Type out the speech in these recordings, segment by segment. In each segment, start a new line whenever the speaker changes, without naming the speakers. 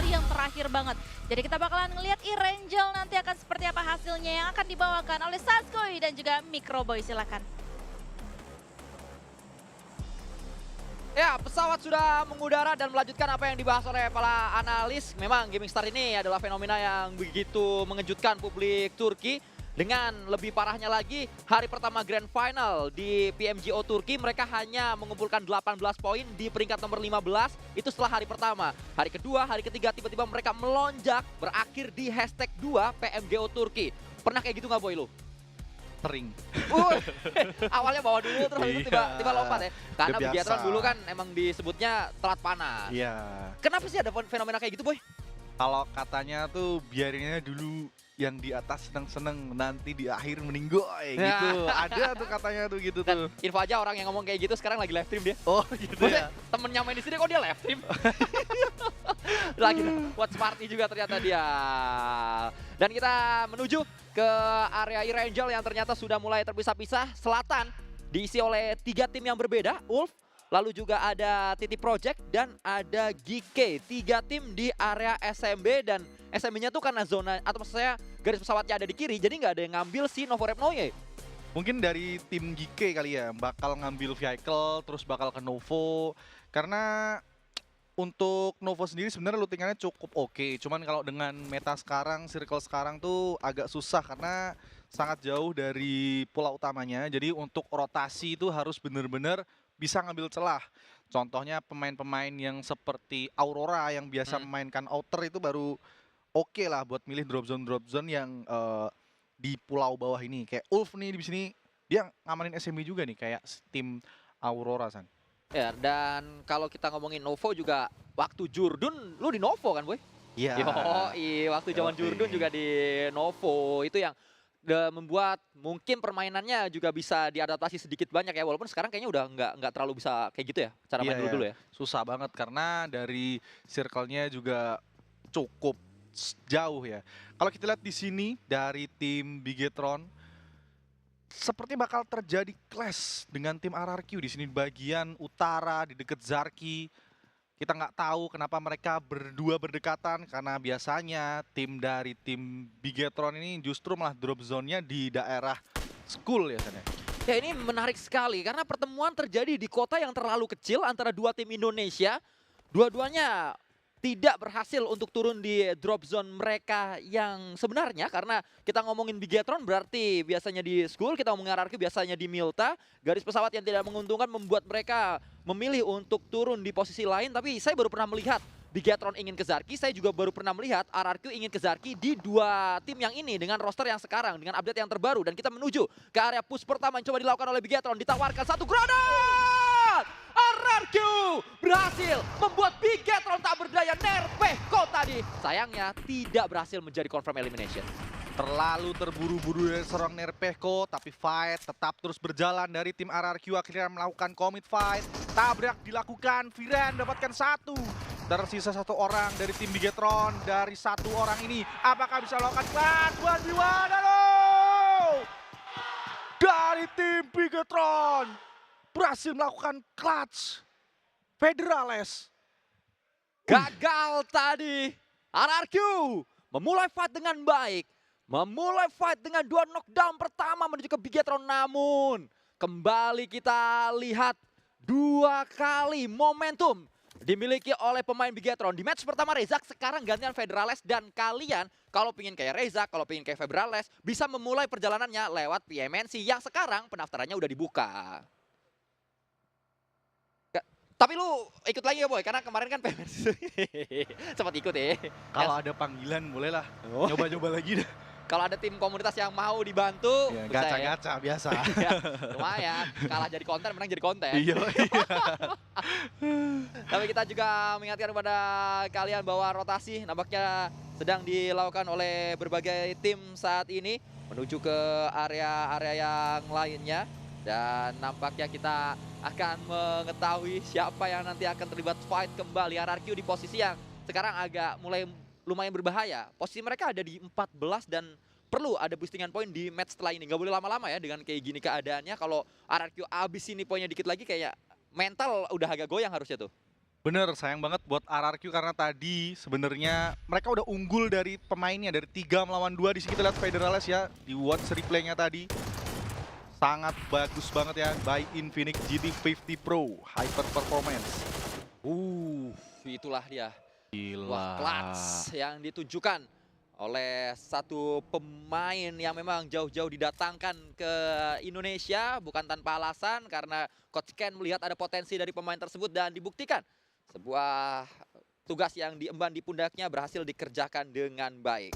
kali yang terakhir banget. Jadi kita bakalan ngelihat Irangel nanti akan seperti apa hasilnya yang akan dibawakan oleh Saskoy dan juga Microboy, silakan.
Ya, pesawat sudah mengudara dan melanjutkan apa yang dibahas oleh para analis. Memang Gaming Star ini adalah fenomena yang begitu mengejutkan publik Turki. Dengan lebih parahnya lagi, hari pertama Grand Final di PMGO Turki, mereka hanya mengumpulkan 18 poin di peringkat nomor 15. Itu setelah hari pertama. Hari kedua, hari ketiga, tiba-tiba mereka melonjak, berakhir di #2 PMGO Turki. Pernah kayak gitu nggak, Boy, lu?
Sering.
Awalnya bawa dulu terus habis itu tiba-tiba lompat ya. Karena
Udah biasa.
Biathlon dulu kan emang disebutnya telat panas.
Iya.
Kenapa sih ada fenomena kayak gitu, Boy?
Kalau katanya tuh biarinnya dulu yang di atas seneng-seneng, nanti di akhir meninggoy gitu. Ada tuh katanya tuh gitu
Dan
tuh.
info aja orang yang ngomong kayak gitu sekarang lagi live stream dia.
Oh gitu
Maksudnya
ya.
temennya main di sini kok dia live stream? Lagi watch party juga ternyata dia. Dan kita menuju ke area Irangel yang ternyata sudah mulai terpisah-pisah. Selatan diisi oleh 3 tim yang berbeda, Wolf. Lalu juga ada Titi Project dan ada GK. 3 tim di area SMB dan SMB-nya tuh karena zona atau maksud saya garis pesawatnya ada di kiri, jadi nggak ada yang ngambil si Novorepnoye.
Mungkin dari tim GK kali ya, bakal ngambil vehicle, terus bakal ke Novo. Karena untuk Novo sendiri sebenarnya lootingannya cukup oke. Cuman kalau dengan meta sekarang, circle sekarang tuh agak susah karena sangat jauh dari pulau utamanya. Jadi untuk rotasi itu harus benar-benar bisa ngambil celah. Contohnya pemain-pemain yang seperti Aurora yang biasa memainkan outer itu baru oke lah buat milih drop zone yang di pulau bawah ini. Kayak Ulf nih di sini dia ngamanin SMB juga nih kayak tim Aurora San.
Ya, dan kalau kita ngomongin Novo juga waktu Jurdun lu di Novo kan, Boy?
Iya.
Yoi, waktu zaman
Yoi.
Jurdun juga di Novo. Itu yang membuat mungkin permainannya juga bisa diadaptasi sedikit banyak ya. Walaupun sekarang kayaknya udah nggak terlalu bisa kayak gitu ya, cara main dulu ya.
Susah banget karena dari circle-nya juga cukup jauh ya. Kalau kita lihat di sini dari tim Bigetron seperti bakal terjadi clash dengan tim RRQ di sini di bagian utara di dekat Zarki. Kita nggak tahu kenapa mereka berdua berdekatan karena biasanya tim dari tim Bigetron ini justru malah drop zone-nya di daerah school ya San ya.
Ya, ini menarik sekali karena pertemuan terjadi di kota yang terlalu kecil antara dua tim Indonesia. Dua-duanya tidak berhasil untuk turun di drop zone mereka yang sebenarnya, karena kita ngomongin Bigetron berarti biasanya di school, kita ngomongin RRQ biasanya di Milta. Garis pesawat yang tidak menguntungkan membuat mereka memilih untuk turun di posisi lain, tapi saya baru pernah melihat Bigetron ingin ke Zarki, saya juga baru pernah melihat RRQ ingin ke Zarki di dua tim yang ini dengan roster yang sekarang, dengan update yang terbaru. Dan kita menuju ke area push pertama yang coba dilakukan oleh Bigetron, ditawarkan satu granat! RRQ berhasil membuat Bigetron tak berdaya, Nerpeko tadi. Sayangnya tidak berhasil menjadi confirm elimination.
Terlalu terburu-buru dari seorang Nerpeko, tapi fight tetap terus berjalan dari tim RRQ akhirnya melakukan commit fight. Tabrak dilakukan, Viren dapatkan satu. Tersisa satu orang dari tim Bigetron. Dari satu orang ini, apakah bisa melakukan clutch 1v1? Dari tim Bigetron berhasil melakukan clutch. Federales
Gagal tadi. RRQ memulai fight dengan baik. Memulai fight dengan 2 knockdown pertama menuju ke Bigetron. Namun kembali kita lihat 2 kali momentum dimiliki oleh pemain Bigetron. Di match pertama Rezak, sekarang gantian Federales. Dan kalian kalau pingin kayak Rezak, kalau pingin kayak Federales, bisa memulai perjalanannya lewat PMNC yang sekarang pendaftarannya udah dibuka. Tapi lu ikut lagi ya, Boy? Karena kemarin kan PMNC sempat ikut ya.
kalau ada panggilan bolehlah nyoba-nyoba lagi dah.
Kalau ada tim komunitas yang mau dibantu,
Ya,
bisa ya.
gacha-gacha biasa.
Ya, lumayan. Kalah jadi konten, menang jadi konten.
Iya.
Tapi kita juga mengingatkan kepada kalian bahwa rotasi nampaknya sedang dilakukan oleh berbagai tim saat ini menuju ke area-area yang lainnya. Dan nampaknya kita akan mengetahui siapa yang nanti akan terlibat fight kembali. RRQ di posisi yang sekarang agak mulai lumayan berbahaya. Posisi mereka ada di 14 dan perlu ada boostingan poin di match setelah ini. Nggak boleh lama-lama ya dengan kayak gini keadaannya. Kalau RRQ abis ini poinnya dikit lagi, kayak mental udah agak goyang harusnya tuh.
Bener, sayang banget buat RRQ karena tadi sebenarnya mereka udah unggul dari pemainnya dari 3 melawan 2. Di sini kita lihat Federales ya di watch replaynya tadi. Sangat bagus banget ya by Infinix GT50 Pro Hyper Performance.
Itulah dia.
Gila.
Wah, clutch yang ditujukan oleh satu pemain yang memang jauh-jauh didatangkan ke Indonesia bukan tanpa alasan karena Coach Ken melihat ada potensi dari pemain tersebut dan dibuktikan sebuah tugas yang diemban di pundaknya berhasil dikerjakan dengan baik.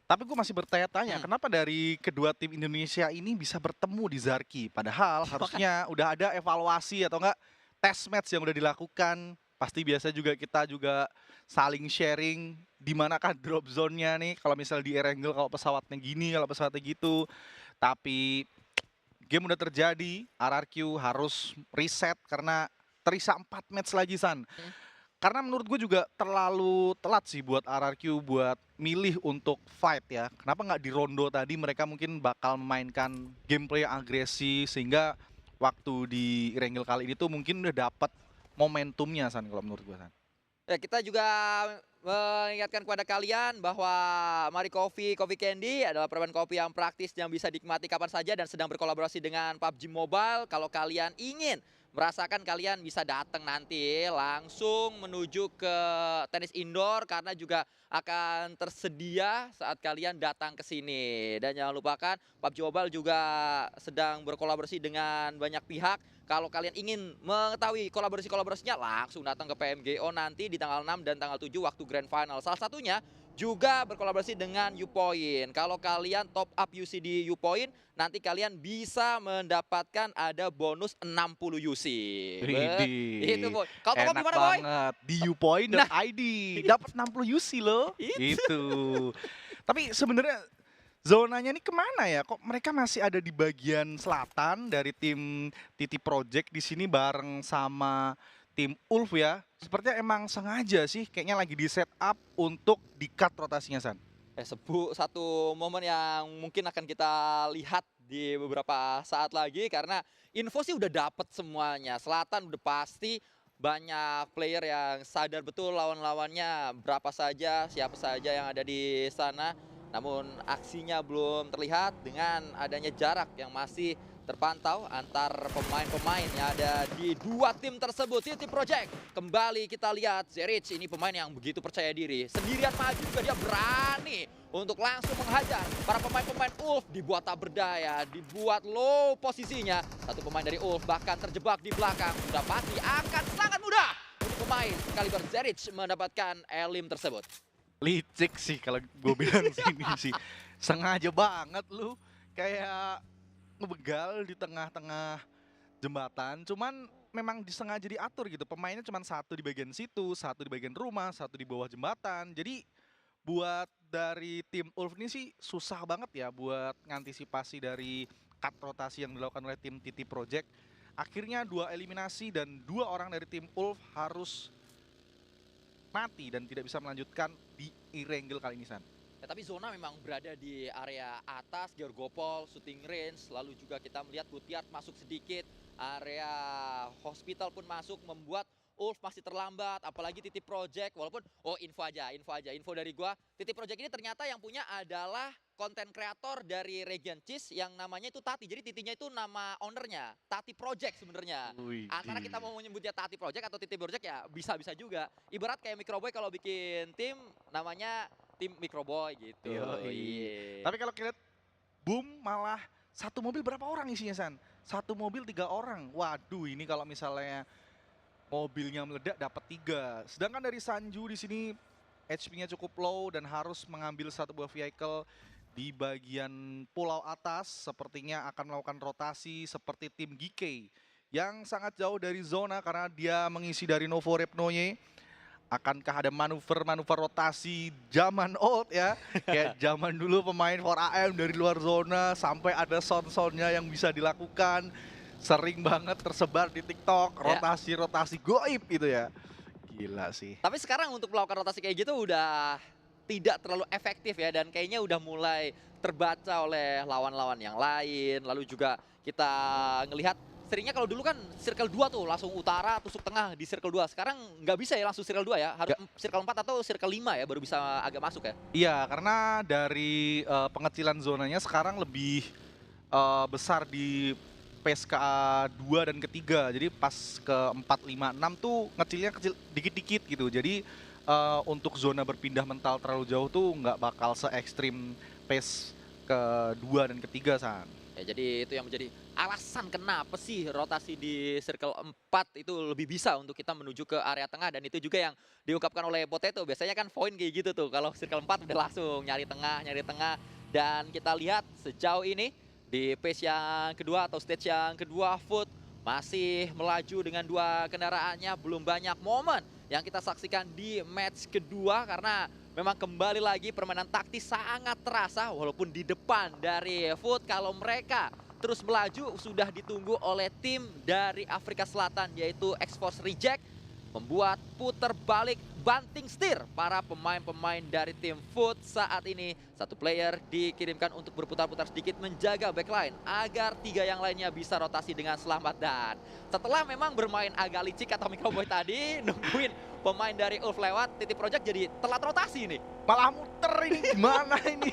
Tapi gue masih bertanya-tanya, kenapa dari kedua tim Indonesia ini bisa bertemu di Zarki? Padahal harusnya udah ada evaluasi atau enggak test match yang udah dilakukan. Pasti biasa juga kita juga saling sharing di manakah drop zone-nya nih. Kalau misalnya di Erangel kalau pesawatnya gini, kalau pesawatnya gitu. Tapi game udah terjadi, RRQ harus reset karena tersisa 4 match lagi, San. Karena menurut gue juga terlalu telat sih buat RRQ buat milih untuk fight ya. Kenapa nggak di rondo tadi mereka mungkin bakal memainkan gameplay yang agresif sehingga waktu di Erangel kali ini tuh mungkin udah dapat momentumnya, San, kalau menurut gue, San.
Ya, kita juga mengingatkan kepada kalian bahwa Mari Coffee Candy adalah permen kopi yang praktis yang bisa dinikmati kapan saja dan sedang berkolaborasi dengan PUBG Mobile. Kalau kalian ingin merasakan, kalian bisa datang nanti langsung menuju ke tenis indoor karena juga akan tersedia saat kalian datang ke sini. Dan jangan lupakan PUBG Mobile juga sedang berkolaborasi dengan banyak pihak. Kalau kalian ingin mengetahui kolaborasi-kolaborasinya, langsung datang ke PMGO nanti di tanggal 6 dan tanggal 7 waktu Grand Final. Salah satunya juga berkolaborasi dengan Upoint. Kalau kalian top up UC di Upoint, nanti kalian bisa mendapatkan ada bonus 60 UC. Itu, Boy. Kalau top up
Enak
gimana, Boy?
banget di upoint.id. Dapat 60 UC loh. Itu. Tapi sebenarnya zonanya ini kemana ya? Kok mereka masih ada di bagian selatan dari tim TT Project di sini bareng sama tim Ulf ya? Sepertinya emang sengaja sih, kayaknya lagi di setup untuk di-cut rotasinya, San.
Satu momen yang mungkin akan kita lihat di beberapa saat lagi karena info sih udah dapet semuanya. Selatan udah pasti banyak player yang sadar betul lawan-lawannya berapa saja, siapa saja yang ada di sana. Namun aksinya belum terlihat dengan adanya jarak yang masih terpantau antar pemain-pemain yang ada di dua tim tersebut. TT Project kembali kita lihat Zerich ini pemain yang begitu percaya diri. Sendirian maju juga dia berani untuk langsung menghajar para pemain-pemain Ulf. Dibuat tak berdaya, dibuat low posisinya. Satu pemain dari Ulf bahkan terjebak di belakang. Sudah pasti akan sangat mudah untuk pemain kaliber Zerich mendapatkan elim tersebut.
Licik sih kalau gue bilang sini sih. Sengaja banget lu kayak ngebegal di tengah-tengah jembatan. Cuman memang disengaja diatur gitu. Pemainnya cuma satu di bagian situ, satu di bagian rumah, satu di bawah jembatan. Jadi buat dari tim Ulf ini sih susah banget ya buat ngantisipasi dari cut rotasi yang dilakukan oleh tim TT Project. Akhirnya 2 eliminasi dan 2 orang dari tim Ulf harus mati dan tidak bisa melanjutkan di Erangel kali ini, San.
Ya, tapi zona memang berada di area atas, Georgopol, shooting range, lalu juga kita melihat Butiart masuk sedikit, area hospital pun masuk, membuat Ulf masih terlambat, apalagi TT Project, walaupun, info dari gua, TT Project ini ternyata yang punya adalah konten kreator dari Region Cheese yang namanya itu Tati, jadi Titinya itu nama ownernya, Tati Project sebenarnya. Antara kita mau menyebutnya Tati Project atau TT Project ya bisa-bisa juga. Ibarat kayak Microboy kalau bikin tim namanya tim Microboy gitu.
Tapi kalau kita lihat boom malah satu mobil berapa orang isinya, San? Satu mobil 3 orang. Waduh, ini kalau misalnya mobilnya meledak dapat 3. Sedangkan dari Sanju di sini HP-nya cukup low dan harus mengambil satu buah vehicle di bagian pulau atas. Sepertinya akan melakukan rotasi seperti tim GK yang sangat jauh dari zona karena dia mengisi dari Novo Repnoye. Akankah ada manuver rotasi zaman old ya? Kayak zaman dulu pemain 4AM dari luar zona sampai ada sound-soundnya yang bisa dilakukan. Sering banget tersebar di TikTok, rotasi-rotasi goib gitu ya. Gila sih.
Tapi sekarang untuk melakukan rotasi kayak gitu udah tidak terlalu efektif ya, dan kayaknya udah mulai terbaca oleh lawan-lawan yang lain. Lalu juga kita ngelihat seringnya kalau dulu kan circle 2 tuh langsung utara, tusuk tengah di circle 2. Sekarang nggak bisa ya langsung circle 2 ya, harus circle 4 atau circle 5 ya baru bisa agak masuk ya.
Iya, karena dari pengecilan zonanya sekarang lebih besar di PSKA 2 dan ketiga. Jadi pas ke 4, 5, 6 tuh ngecilnya kecil dikit-dikit gitu. Jadi untuk zona berpindah mental terlalu jauh tuh nggak bakal se-ekstrim PES ke 2 dan ketiga, San.
Ya, jadi itu yang menjadi alasan kenapa sih rotasi di circle 4 itu lebih bisa untuk kita menuju ke area tengah, dan itu juga yang diungkapkan oleh Potato. Biasanya kan poin kayak gitu tuh, kalau circle 4 udah langsung nyari tengah, dan kita lihat sejauh ini di pace yang kedua atau stage yang kedua, Foot masih melaju dengan 2 kendaraannya. Belum banyak momen yang kita saksikan di match kedua karena memang kembali lagi permainan taktis sangat terasa walaupun di depan dari Foot. Kalau mereka terus melaju sudah ditunggu oleh tim dari Afrika Selatan yaitu X-Force Reject, membuat puter balik banting setir para pemain-pemain dari tim Foot saat ini. Satu player dikirimkan untuk berputar-putar sedikit menjaga backline agar 3 yang lainnya bisa rotasi dengan selamat. Dan setelah memang bermain agak licik atau Microboy tadi nungguin pemain dari Ulf lewat, Titi Project jadi telat rotasi nih.
Malah muter ini, gimana ini?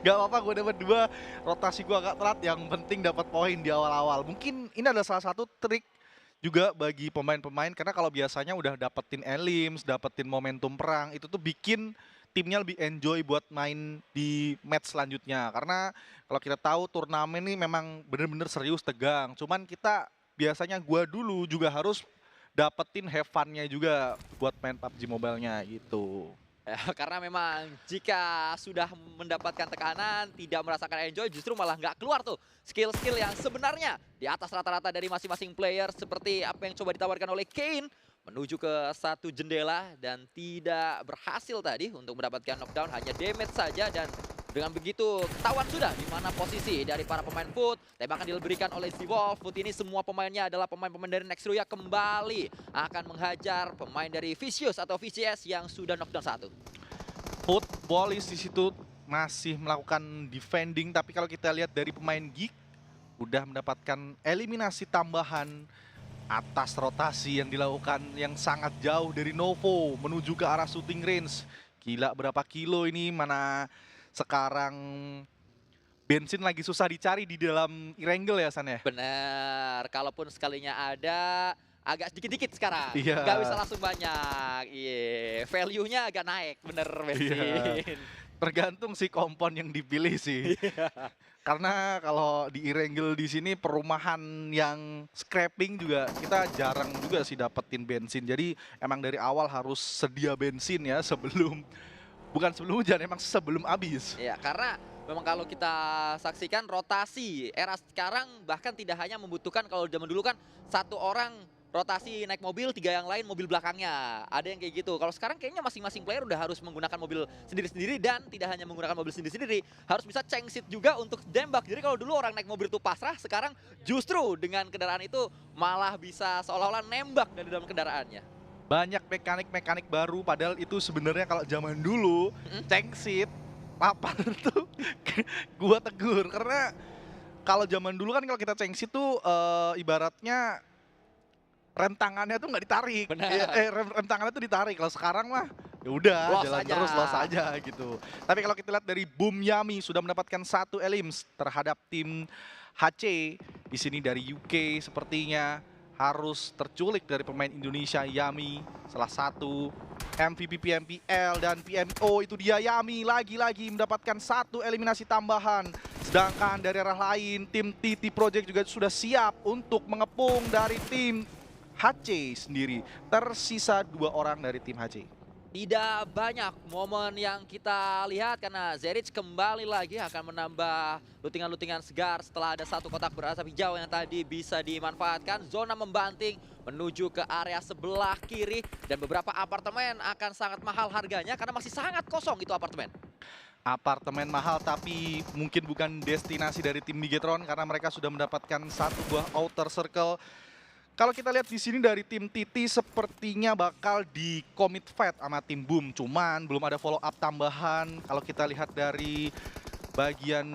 Gak apa-apa, gue dapat 2, rotasi gue agak telat, yang penting dapat poin di awal-awal. Mungkin ini adalah salah satu trik juga bagi pemain-pemain, karena kalau biasanya udah dapetin elims, dapetin momentum perang, itu tuh bikin timnya lebih enjoy buat main di match selanjutnya. Karena kalau kita tahu turnamen ini memang bener-bener serius, tegang. Cuman kita biasanya gua dulu juga harus dapetin have fun-nya juga buat main PUBG Mobile-nya gitu.
Ya, karena memang jika sudah mendapatkan tekanan, tidak merasakan enjoy, justru malah nggak keluar tuh skill-skill yang sebenarnya di atas rata-rata dari masing-masing player, seperti apa yang coba ditawarkan oleh Kane menuju ke satu jendela dan tidak berhasil tadi untuk mendapatkan knockdown, hanya damage saja. Dan dengan begitu ketahuan sudah di mana posisi dari para pemain Foot. Tembakan diberikan oleh Z-Wolf. Foot ini semua pemainnya adalah pemain-pemain dari Nextruya, kembali akan menghajar pemain dari Vicious atau VCS yang sudah knockdown 1.
Foot Police di situ masih melakukan defending, tapi kalau kita lihat dari pemain Geek udah mendapatkan eliminasi tambahan atas rotasi yang dilakukan yang sangat jauh dari Novo menuju ke arah shooting range. Gila, berapa kilo ini, mana sekarang bensin lagi susah dicari di dalam Erangel ya, San ya?
Bener, kalaupun sekalinya ada agak sedikit-dikit sekarang,
Iya.
nggak bisa langsung banyak. Iya, value-nya agak naik, bener bensin.
Iya. Tergantung si kompon yang dipilih sih. Karena kalau di Erangel di sini perumahan yang scrapping juga kita jarang juga sih dapetin bensin. Jadi emang dari awal harus sedia bensin ya sebelum, bukan sebelum hujan, emang sebelum habis.
Ya, karena memang kalau kita saksikan rotasi era sekarang bahkan tidak hanya membutuhkan, kalau zaman dulu kan satu orang rotasi naik mobil, 3 yang lain mobil belakangnya. Ada yang kayak gitu. Kalau sekarang kayaknya masing-masing player udah harus menggunakan mobil sendiri-sendiri, dan tidak hanya menggunakan mobil sendiri-sendiri, harus bisa changsit juga untuk dembak. Jadi kalau dulu orang naik mobil itu pasrah, sekarang justru dengan kendaraan itu malah bisa seolah-olah nembak dari dalam kendaraannya.
Banyak mekanik-mekanik baru, padahal itu sebenarnya kalau zaman dulu changsit lapar tuh gua tegur, karena kalau zaman dulu kan kalau kita changsit tuh ibaratnya rem tangannya tuh nggak ditarik.
Benar.
Rem tangannya tuh ditarik. Kalau sekarang mah ya udah jalan
aja.
terus, los aja gitu. Tapi kalau kita lihat dari Boom Yami sudah mendapatkan 1 elims terhadap tim HC. Di sini dari UK sepertinya harus terculik dari pemain Indonesia, Yami, salah satu MVP PMPL dan PMO. Itu dia Yami lagi-lagi mendapatkan 1 eliminasi tambahan. Sedangkan dari arah lain tim TT Project juga sudah siap untuk mengepung dari tim HC sendiri. Tersisa 2 orang dari tim HC.
Tidak banyak momen yang kita lihat karena Zerich kembali lagi akan menambah lutingan-lutingan segar setelah ada 1 kotak berasap hijau yang tadi bisa dimanfaatkan. Zona membanting menuju ke area sebelah kiri, dan beberapa apartemen akan sangat mahal harganya karena masih sangat kosong itu apartemen.
Apartemen mahal, tapi mungkin bukan destinasi dari tim Bigetron karena mereka sudah mendapatkan 1 buah outer circle. Kalau kita lihat di sini dari tim TT sepertinya bakal di commit fight sama tim Boom, cuman belum ada follow up tambahan. Kalau kita lihat dari bagian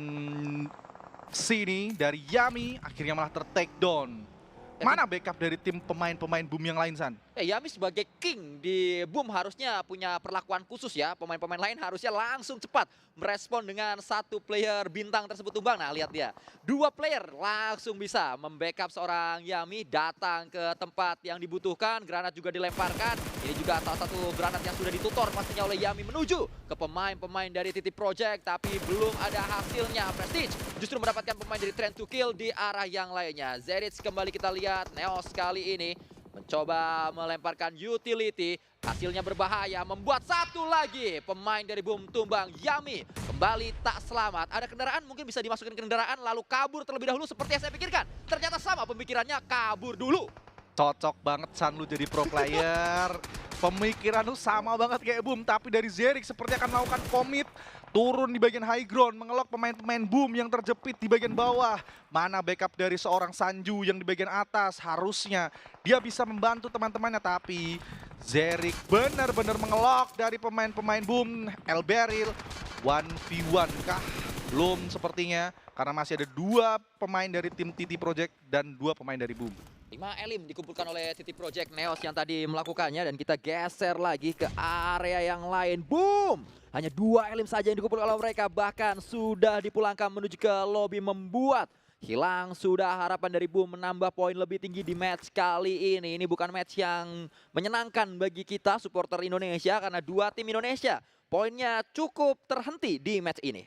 sini dari Yami akhirnya malah ter-take down. Mana backup dari tim pemain-pemain Boom yang lain, San?
Yami sebagai king di Boom harusnya punya perlakuan khusus ya. Pemain-pemain lain harusnya langsung cepat merespon dengan satu player bintang tersebut tumbang. Nah, lihat dia. Dua player langsung bisa membackup seorang Yami datang ke tempat yang dibutuhkan. Granat juga dilemparkan. Ini juga salah satu granat yang sudah ditutor pastinya oleh Yami menuju ke pemain-pemain dari TT Project. Tapi belum ada hasilnya. Prestige justru mendapatkan pemain dari Trend to Kill di arah yang lainnya. Zerich kembali kita lihat. Neos kali ini mencoba melemparkan utility, hasilnya berbahaya, membuat satu lagi pemain dari Boom tumbang. Yami kembali tak selamat. Ada kendaraan mungkin bisa dimasukin ke kendaraan lalu kabur terlebih dahulu seperti yang saya pikirkan. Ternyata sama pemikirannya, kabur dulu.
Cocok banget San lu jadi pro player. Pemikiran lu sama banget kayak Boom, tapi dari Zerich seperti akan melakukan commit. Turun di bagian high ground, mengelok pemain-pemain Boom yang terjepit di bagian bawah. Mana backup dari seorang Sanju yang di bagian atas? Harusnya dia bisa membantu teman-temannya, tapi Zerich benar-benar mengelok dari pemain-pemain Boom. El Beryl 1v1 kah? Belum sepertinya, karena masih ada dua pemain dari tim TT Project dan dua pemain dari Boom.
5 elim dikumpulkan oleh TT Project Neos yang tadi melakukannya dan kita geser lagi ke area yang lain. Boom! Hanya 2 elim saja yang dikumpulkan oleh mereka, bahkan sudah dipulangkan menuju ke lobby, membuat hilang sudah harapan dari Boom menambah poin lebih tinggi di match kali ini. Ini bukan match yang menyenangkan bagi kita supporter Indonesia karena dua tim Indonesia poinnya cukup terhenti di match ini.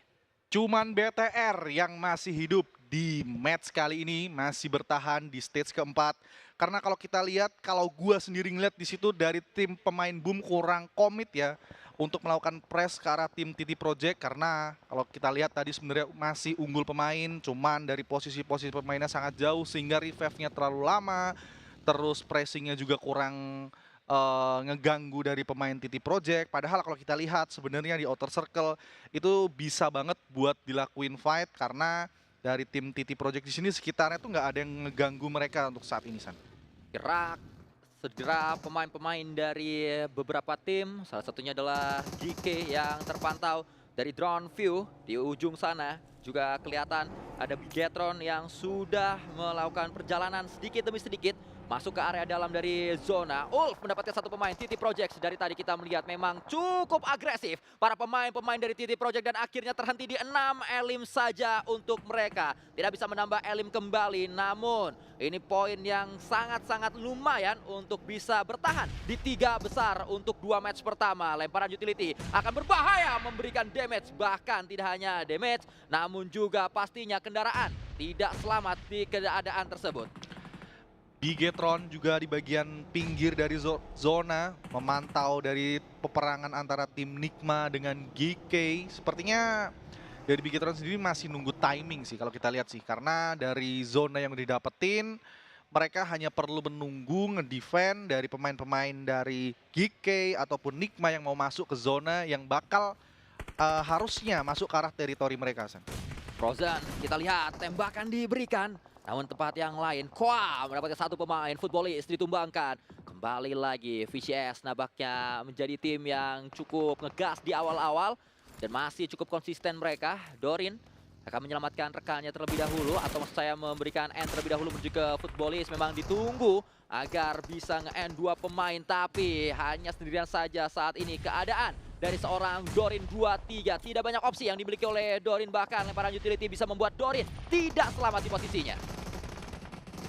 Cuman BTR yang masih hidup di match kali ini, masih bertahan di stage keempat. Karena kalau kita lihat, kalau gua sendiri ngeliat di situ dari tim pemain Boom kurang komit ya untuk melakukan press ke arah tim TT Project. Karena kalau kita lihat tadi sebenarnya masih unggul pemain, cuman dari posisi-posisi pemainnya sangat jauh sehingga revive-nya terlalu lama. Terus pressingnya juga kurang ngeganggu dari pemain TT Project. Padahal kalau kita lihat sebenarnya di outer circle itu bisa banget buat dilakuin fight karena dari tim TT Project di sini sekitarnya tuh nggak ada yang ngeganggu mereka untuk saat ini, San.
Gerak segera pemain-pemain dari beberapa tim, salah satunya adalah GK yang terpantau dari drone view di ujung sana. Juga kelihatan ada Bigetron yang sudah melakukan perjalanan sedikit demi sedikit masuk ke area dalam dari zona. Ulf mendapatkan satu pemain TT Project. Dari tadi kita melihat memang cukup agresif para pemain-pemain dari TT Project dan akhirnya terhenti di 6 elim saja untuk mereka. Tidak bisa menambah elim kembali, namun ini poin yang sangat-sangat lumayan untuk bisa bertahan di 3 besar untuk 2 match pertama. Lemparan utility akan berbahaya memberikan damage, bahkan tidak hanya damage, namun juga pastinya kendaraan tidak selamat di keadaan tersebut.
Bigetron juga di bagian pinggir dari zona memantau dari peperangan antara tim Nigma dengan GK. Sepertinya dari Bigetron sendiri masih nunggu timing sih kalau kita lihat sih. Karena dari zona yang didapetin mereka hanya perlu menunggu ngedefend dari pemain-pemain dari GK ataupun Nigma yang mau masuk ke zona yang bakal harusnya masuk ke arah teritori mereka, San.
Frozen, kita lihat tembakan diberikan. Namun tempat yang lain, Kwa mendapatkan satu pemain Footballis ditumbangkan. Kembali lagi VCS nampaknya menjadi tim yang cukup ngegas di awal-awal dan masih cukup konsisten mereka. Dorin akan menyelamatkan rekannya terlebih dahulu, atau maksud saya memberikan end terlebih dahulu menuju ke Footballis. Memang ditunggu agar bisa nge-end 2 pemain, tapi hanya sendirian saja saat ini keadaan dari seorang Dorin 2-3. Tidak banyak opsi yang dimiliki oleh Dorin, bahkan lemparan utility bisa membuat Dorin tidak selamat di posisinya.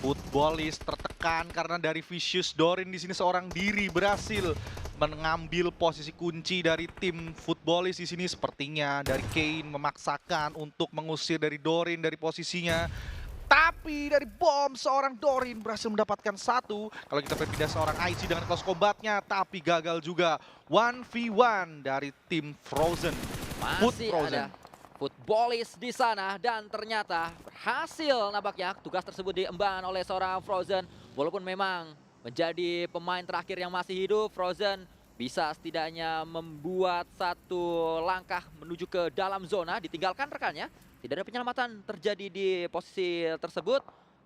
Footballis tertekan karena dari Vicious. Dorin di sini seorang diri berhasil mengambil posisi kunci dari tim Footballis di sini. Sepertinya dari Kane memaksakan untuk mengusir dari Dorin dari posisinya. Tapi dari bom seorang Dorin berhasil mendapatkan satu. Kalau kita berpindah seorang IC dengan close combatnya, tapi gagal juga. 1v1 dari tim Frozen.
Masih ada Footballis di sana dan ternyata berhasil nampaknya tugas tersebut diemban oleh seorang Frozen. Walaupun memang menjadi pemain terakhir yang masih hidup, Frozen bisa setidaknya membuat satu langkah menuju ke dalam zona, ditinggalkan rekannya. Tidak ada penyelamatan terjadi di posisi tersebut.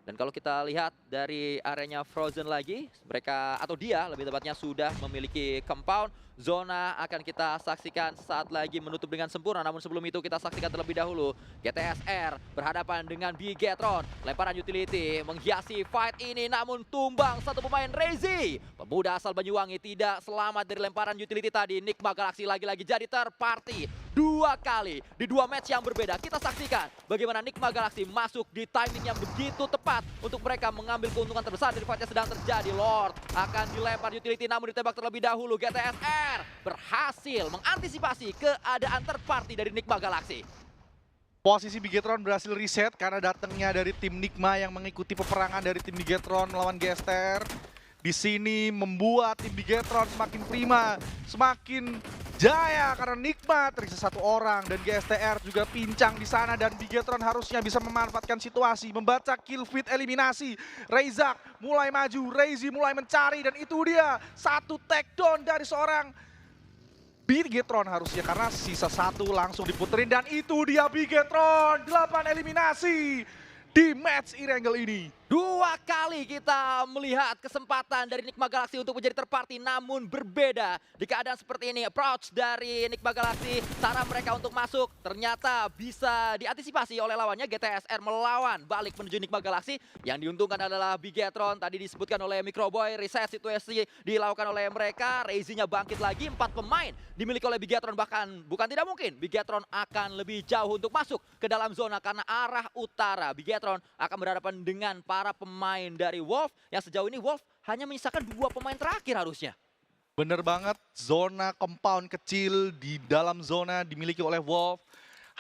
Dan kalau kita lihat dari areanya Frozen lagi, mereka atau dia lebih tepatnya sudah memiliki compound. Zona akan kita saksikan saat lagi menutup dengan sempurna. Namun sebelum itu kita saksikan terlebih dahulu GTSR berhadapan dengan Bigetron. Lemparan utility menghiasi fight ini namun tumbang satu pemain Reizi. Pemuda asal Banyuwangi tidak selamat dari lemparan utility tadi. Nigma Galaxy lagi-lagi jadi terparty. 2 kali di 2 match yang berbeda. Kita saksikan bagaimana Nigma Galaxy masuk di timing yang begitu tepat untuk mereka mengambil keuntungan terbesar dari fight yang sedang terjadi. Lord akan dilempar utility namun ditembak terlebih dahulu. GTSR berhasil mengantisipasi keadaan terparty dari Nigma Galaxy.
Posisi Bigetron berhasil reset karena datangnya dari tim Nigma yang mengikuti peperangan dari tim Bigetron melawan GSTR. Di sini membuat tim Bigetron semakin prima, semakin jaya karena Nigma tersisa 1 orang dan GSTR juga pincang di sana dan Bigetron harusnya bisa memanfaatkan situasi, membaca kill feed eliminasi. Reizak mulai maju, Reizi mulai mencari dan itu dia 1 takedown dari seorang Bigetron harusnya karena sisa 1 langsung diputerin dan itu dia Bigetron 8 eliminasi di match Irangel ini.
2 kali kita melihat kesempatan dari Nigma Galaxy untuk menjadi terparty namun berbeda di keadaan seperti ini. Approach dari Nigma Galaxy, cara mereka untuk masuk ternyata bisa diantisipasi oleh lawannya. GTSR melawan balik menuju Nigma Galaxy. Yang diuntungkan adalah Bigetron, tadi disebutkan oleh Microboy, reset situasi dilakukan oleh mereka. Reizi-nya bangkit lagi, 4 pemain dimiliki oleh Bigetron, bahkan bukan tidak mungkin Bigetron akan lebih jauh untuk masuk ke dalam zona karena arah utara. Bigetron akan berhadapan dengan para pemain dari Wolf yang sejauh ini Wolf hanya menyisakan 2 pemain terakhir harusnya.
Bener banget, zona compound kecil di dalam zona dimiliki oleh Wolf.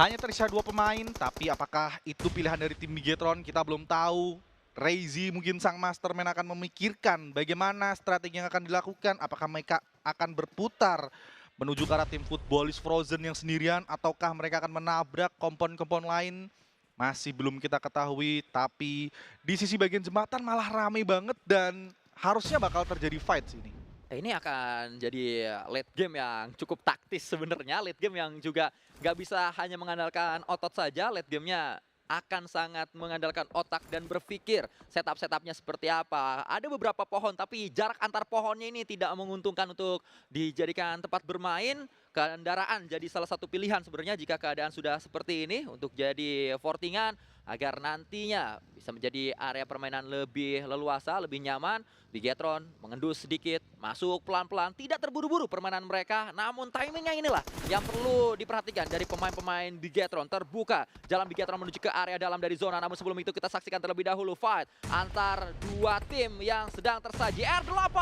Hanya tersisa 2 pemain, tapi apakah itu pilihan dari tim Bigetron kita belum tahu. Reizi mungkin sang mastermind akan memikirkan bagaimana strategi yang akan dilakukan. Apakah mereka akan berputar menuju ke arah tim Footballis Frozen yang sendirian ataukah mereka akan menabrak kompon-kompon lain. Masih belum kita ketahui, tapi di sisi bagian jembatan malah rame banget dan harusnya bakal terjadi fight sini.
Ini akan jadi late game yang cukup taktis sebenarnya, late game yang juga nggak bisa hanya mengandalkan otot saja, late gamenya akan sangat mengandalkan otak dan berpikir setup-setupnya seperti apa. Ada beberapa pohon tapi jarak antar pohonnya ini tidak menguntungkan untuk dijadikan tempat bermain. Kendaraan jadi salah satu pilihan sebenarnya jika keadaan sudah seperti ini untuk jadi fortingan agar nantinya bisa menjadi area permainan lebih leluasa, lebih nyaman. Bigetron mengendus sedikit, masuk pelan-pelan, tidak terburu-buru permainan mereka. Namun timingnya inilah yang perlu diperhatikan dari pemain-pemain Bigetron. Terbuka jalan Bigetron menuju ke area dalam dari zona. Namun sebelum itu kita saksikan terlebih dahulu fight antar 2 tim yang sedang tersaji. R8,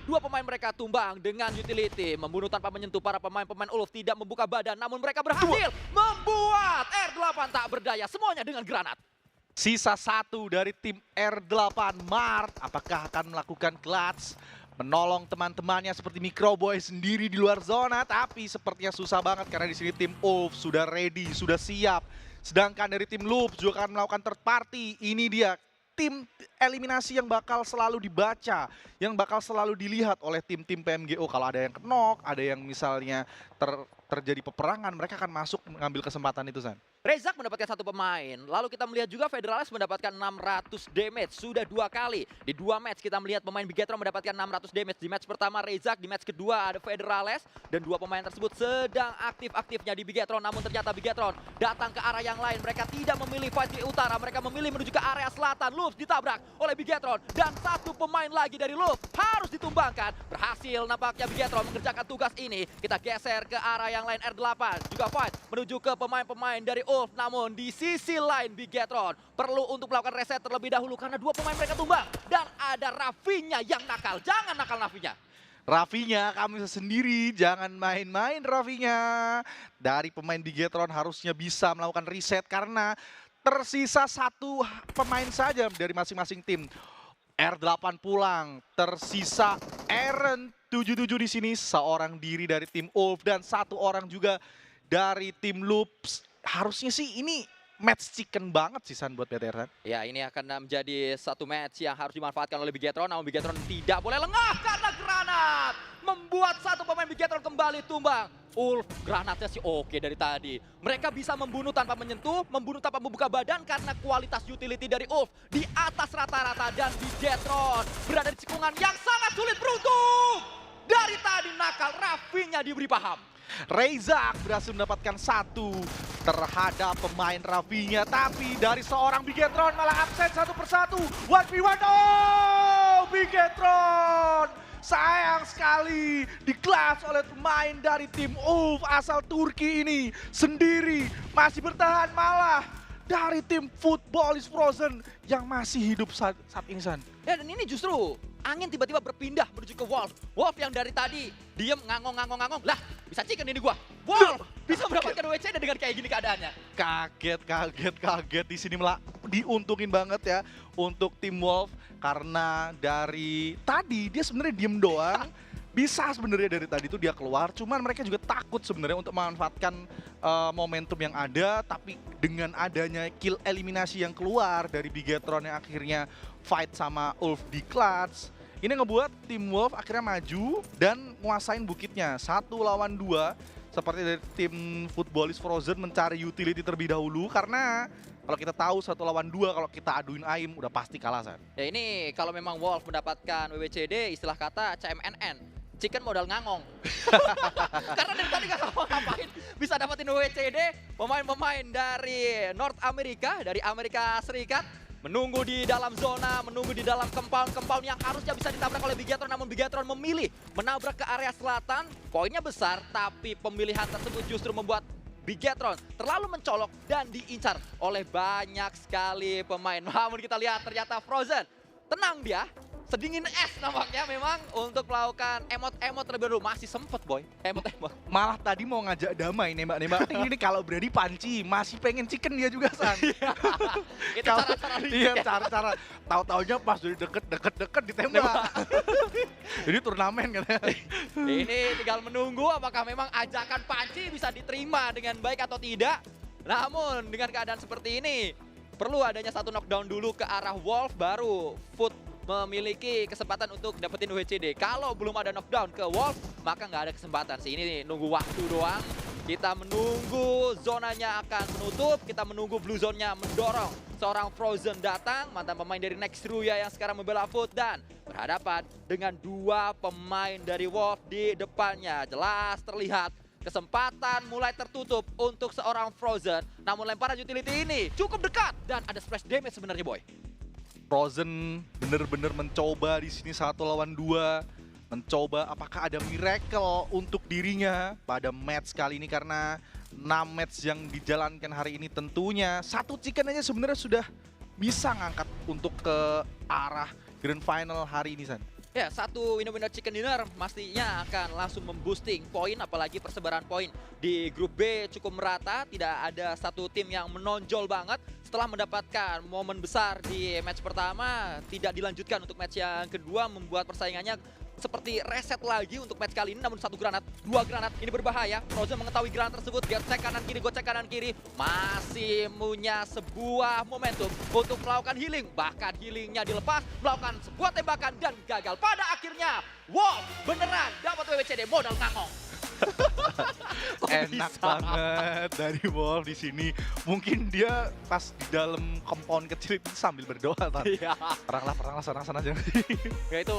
2 pemain mereka tumbang dengan utility. Membunuh tanpa menyentuh para pemain-pemain Ulf, tidak membuka badan. Namun mereka berhasil membuat R8 tak berdaya, semuanya dengan granat.
Sisa 1 dari tim R8, Mart, apakah akan melakukan clutch, menolong teman-temannya seperti Microboy sendiri di luar zona, tapi sepertinya susah banget karena di sini tim Ulf sudah ready, sudah siap. Sedangkan dari tim Loop juga akan melakukan third party. Ini dia tim eliminasi yang bakal selalu dibaca, yang bakal selalu dilihat oleh tim-tim PMGO. Kalau ada yang knock, ada yang misalnya terjadi peperangan, mereka akan masuk mengambil kesempatan itu, San.
Reizak mendapatkan 1 pemain, lalu kita melihat juga Federales mendapatkan 600 damage, sudah 2 kali. Di 2 match kita melihat pemain Bigetron mendapatkan 600 damage. Di match pertama Reizak, di match kedua ada Federales. Dan 2 pemain tersebut sedang aktif-aktifnya di Bigetron. Namun ternyata Bigetron datang ke arah yang lain. Mereka tidak memilih fight di utara, mereka memilih menuju ke area selatan. Luf ditabrak oleh Bigetron. Dan 1 pemain lagi dari Luf harus ditumbangkan. Berhasil nampaknya Bigetron mengerjakan tugas ini. Kita geser ke arah yang lain, R8 juga fight menuju ke pemain-pemain dari Ulf, namun di sisi lain Bigetron perlu untuk melakukan reset terlebih dahulu karena 2 pemain mereka tumbang dan ada Rafinya yang nakal. Jangan nakal Rafinya.
Rafinya, kamu bisa sendiri, jangan main-main Rafinya. Dari pemain Bigetron harusnya bisa melakukan reset karena tersisa 1 pemain saja dari masing-masing tim. R8 pulang, tersisa Eren 77 di sini, seorang diri dari tim Ulf dan 1 orang juga dari tim Loops. Harusnya sih ini match chicken banget sih San buat BTR.
Ya, ini akan menjadi 1 match yang harus dimanfaatkan oleh Bigetron, namun Bigetron tidak boleh lengah karena granat membuat 1 pemain Bigetron kembali tumbang. Ulf, granatnya sih oke dari tadi. Mereka bisa membunuh tanpa menyentuh, membunuh tanpa membuka badan karena kualitas utility dari Ulf di atas rata-rata dan Bigetron berada di cekungan yang sangat sulit beruntung. Dari tadi nakal Rafinya diberi paham.
Reizak berhasil mendapatkan 1 terhadap pemain Rafinya, tapi dari seorang Bigetron malah absen satu persatu. 1v1, oh Bigetron! Sayang sekali di-clutch oleh pemain dari tim Ulf asal Turki ini sendiri. Masih bertahan malah dari tim Football is Frozen yang masih hidup saat ini, San.
Ya, dan ini justru angin tiba-tiba berpindah menuju ke Wolf. Wolf yang dari tadi diem ngangong. Lah, bisa chicken ini gua. Wolf bisa mendapatkan WCD dengan kayak gini keadaannya.
Kaget di sini malah diuntungin banget ya untuk tim Wolf karena dari tadi dia sebenarnya diem doang. Bisa sebenarnya dari tadi itu dia keluar, cuman mereka juga takut sebenarnya untuk memanfaatkan momentum yang ada, tapi dengan adanya kill eliminasi yang keluar dari Bigetron yang akhirnya fight sama Ulf di clutch, ini ngebuat tim Wolf akhirnya maju dan nguasain bukitnya 1 lawan 2 seperti dari tim Football is Frozen mencari utility terlebih dahulu karena kalau kita tahu 1 lawan 2 kalau kita aduin AIM udah pasti kalah, San.
Ya ini kalau memang Wolf mendapatkan WWCD istilah kata CMNN. Chicken modal ngangong. Karena dari tadi gak ngapain bisa dapetin WCD. Pemain-pemain dari North America, dari Amerika Serikat menunggu di dalam zona, menunggu di dalam compound yang harusnya bisa ditabrak oleh Bigetron, namun Bigetron memilih menabrak ke area selatan. Poinnya besar, tapi pemilihan tersebut justru membuat Bigetron terlalu mencolok dan diincar oleh banyak sekali pemain. Namun kita lihat ternyata Frozen tenang dia. Sedingin es nampaknya memang untuk melakukan emot-emot terlebih dahulu. Masih sempet boy, emot-emot.
Malah tadi mau ngajak damai nembak-nembak. Ini kalau berani panci, masih pengen chicken dia juga, San.
Itu cara-cara
Iya, cara-cara. Tahu-taunya pas dari deket ditembak. Jadi turnamen katanya.
Ini tinggal menunggu apakah memang ajakan panci bisa diterima dengan baik atau tidak. Namun dengan keadaan seperti ini, perlu adanya 1 knockdown dulu ke arah Wolf, baru Foot memiliki kesempatan untuk dapetin WCD. Kalau belum ada knockdown ke Wolf, maka nggak ada kesempatan sih. Ini nunggu waktu doang. Kita menunggu zonanya akan menutup, kita menunggu blue zone-nya mendorong seorang Frozen datang, mantan pemain dari Next Ruya yang sekarang membela Foot dan berhadapan dengan 2 pemain dari Wolf di depannya. Jelas terlihat kesempatan mulai tertutup untuk seorang Frozen. Namun lemparan utility ini cukup dekat dan ada splash damage sebenarnya boy.
Frozen bener-bener mencoba di sini 1 lawan 2, mencoba apakah ada miracle untuk dirinya pada match kali ini karena 6 match yang dijalankan hari ini tentunya 1 chicken aja sebenarnya sudah bisa ngangkat untuk ke arah grand final hari ini, San.
Ya, 1 winner chicken dinner pastinya akan langsung memboosting poin, apalagi persebaran poin di grup B cukup merata, tidak ada satu tim yang menonjol banget. Setelah mendapatkan momen besar di match pertama, tidak dilanjutkan untuk match yang kedua, membuat persaingannya seperti reset lagi untuk match kali ini. Namun 1 granat, 2 granat, ini berbahaya. Frozen mengetahui granat tersebut, gocek kanan kiri, gocek kanan kiri. Masih punya sebuah momentum untuk melakukan healing. Bahkan healingnya dilepas, melakukan sebuah tembakan dan gagal. Pada akhirnya, Wolf beneran dapat WWCD modal ngangong.
Enak banget dari Wolf di sini. Mungkin dia pas di dalam compound kecil itu sambil berdoa, Tan.
Iya.
Peranglah sana-sana aja.
Ya itu